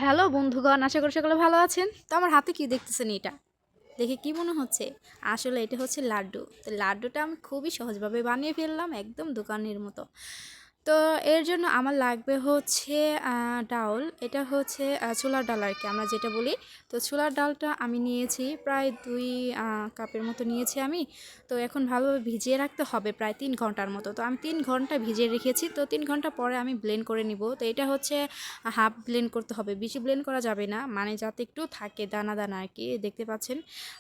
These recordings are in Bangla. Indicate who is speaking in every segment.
Speaker 1: হ্যালো বন্ধুগণ, আশা করি সকলে ভালো আছেন। তো আমার হাতে কি দেখতেছেন? এটা দেখে কি মনে হচ্ছে? আসলে এটা হচ্ছে লাড্ডু। তো লাড্ডুটা আমি খুবই সহজভাবে বানিয়ে ফেললাম, একদম দোকানের মতো। তো এর জন্য আমার লাগবে হচ্ছে ডাউল। এটা হচ্ছে ছোলার ডাল আর কি আমরা যেটা বলি। তো ছোলার ডালটা আমি নিয়েছি প্রায় 2 কাপের মতো নিয়েছি আমি। তো এখন ভালোভাবে ভিজিয়ে রাখতে হবে প্রায় 3 ঘন্টার মতো। তো আমি 3 ঘন্টা ভিজিয়ে রেখেছি। তো 3 ঘন্টা পরে আমি ব্লেন্ড করে নিব। তো এটা হচ্ছে হাফ ব্লেন্ড করতে হবে, বেশি ব্লেন্ড করা যাবে না, মানে যাতে একটু থাকে দানা দানা আর কি, দেখতে পাচ্ছেন।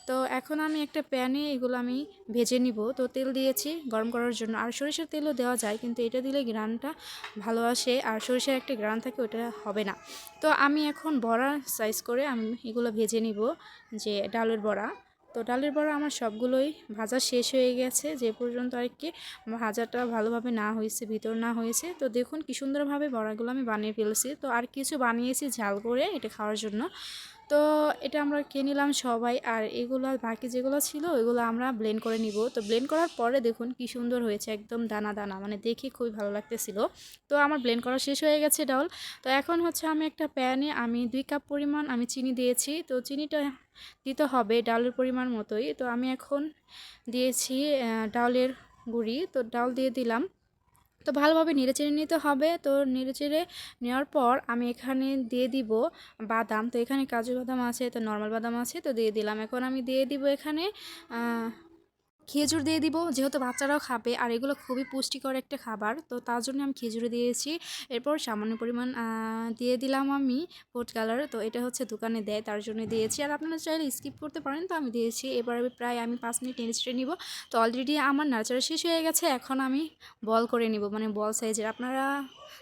Speaker 1: তো এখন আমি একটা প্যানে এগুলো আমি ভেজে নিব। তো তেল দিয়েছি গরম করার জন্য, আর সরিষার তেলও দেওয়া যায়, কিন্তু এটা দিলে গ্রানটা ভালো আসে, আর সরিষার একটা গ্রান থাকে, ওটা হবে না। তো আমি এখন বড়া সাইজ করে আমি এগুলো ভেজে নিব, যে ডালের বড়া। তো ডালের বড়া আমার সবগুলোই ভাজা শেষ হয়ে গেছে, যে পর্যন্ত আর কি ভাজাটা ভালোভাবে না হয়েছে, ভিতর না হয়েছে। তো দেখুন কি সুন্দরভাবে বড়াগুলো আমি বানিয়ে ফেলছি। তো আর কিছু বানিয়েছি ঝাল করে এটা খাওয়ার জন্য। তো এটা আমরা খেয়ে নিলাম সবাই, আর এগুলো বাকি যেগুলো ছিল ওইগুলো আমরা ব্লেন্ড করে নিব। তো ব্লেন্ড করার পরে দেখুন কি সুন্দর হয়েছে, একদম দানা দানা, মানে দেখে খুবই ভালো লাগতেছিল। তো আমার ব্লেন্ড করা শেষ হয়ে গেছে ডাউল। তো এখন হচ্ছে আমি একটা প্যানে আমি 2 কাপ পরিমাণ আমি চিনি দিয়েছি। তো চিনিটা দিতে হবে ডালের পরিমাণ মতোই। তো আমি এখন দিয়েছি ডালের গুঁড়ি। তো ডাল দিয়ে দিলাম। তো ভালোভাবে নেড়েচেড়ে নিতে হবে। তো নেড়েচেড়ে নেওয়ার পর আমি এখানে দিয়ে দিব বাদাম। তো এখানে কাজু বাদাম আছে, তো নর্মাল বাদাম আছে, তো দিয়ে দিলাম। এখন আমি দিয়ে দিব এখানে খেজুর দিয়ে দিব, যেহেতু বাচ্চারাও খাবে, আর এগুলো খুবই পুষ্টিকর একটা খাবার, তো তার জন্য আমি খেজুরে দিয়েছি। এরপর সামান্য পরিমাণ দিয়ে দিলাম আমি ফুড কালার। তো এটা হচ্ছে দোকানে দেয়, তার জন্য দিয়েছি, আর আপনারা চাইলে স্কিপ করতে পারেন। তো আমি দিয়েছি। এবার প্রায় আমি 5 মিনিট নেড়ে নিব। তো অলরেডি আমার নাড়াচাড়া শেষ হয়ে গেছে। এখন আমি বল করে নিব, মানে বল সাইজের। আপনারা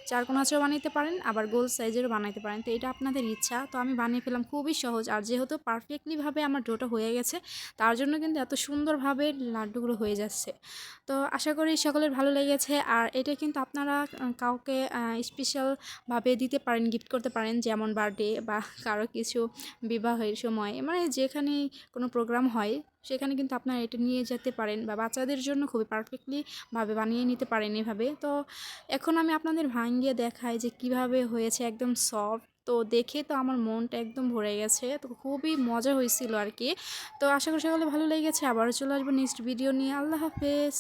Speaker 1: চারকোনাচও বানাইতে পারেন, আবার গোল সাইজেরও বানাইতে পারেন, তো এটা আপনাদের ইচ্ছা। তো আমি বানিয়ে ফেলাম, খুবই সহজ। আর যেহেতু পারফেক্টলিভাবে আমার ডোটা হয়ে গেছে, তার জন্য কিন্তু এত সুন্দরভাবে লাড্ডুগুলো হয়ে যাচ্ছে। তো আশা করি সকলের ভালো লেগেছে। আর এটা কিন্তু আপনারা কাউকে স্পেশালভাবে দিতে পারেন, গিফট করতে পারেন, যেমন বার্থডে বা কারো কিছু বিবাহের সময়, মানে যেখানে কোনো প্রোগ্রাম হয় সেখানে কিন্তু আপনারা এটা নিয়ে যেতে পারেন, বা বাচ্চাদের জন্য খুবই পারফেক্টলিভাবে বানিয়ে নিতে পারেন এভাবে। তো এখন আমি আপনাদের ভাঙিয়ে দেখাই যে কিভাবে হয়েছে, একদম সফট। তো দেখে তো আমার মনটা একদম ভরে গেছে। তো খুবই মজা হয়েছিল আর কি। তো আশা করি সকলে ভালো লেগেছে। আবারও চলে আসবো নেক্সট ভিডিও নিয়ে। আল্লাহ হাফেজ।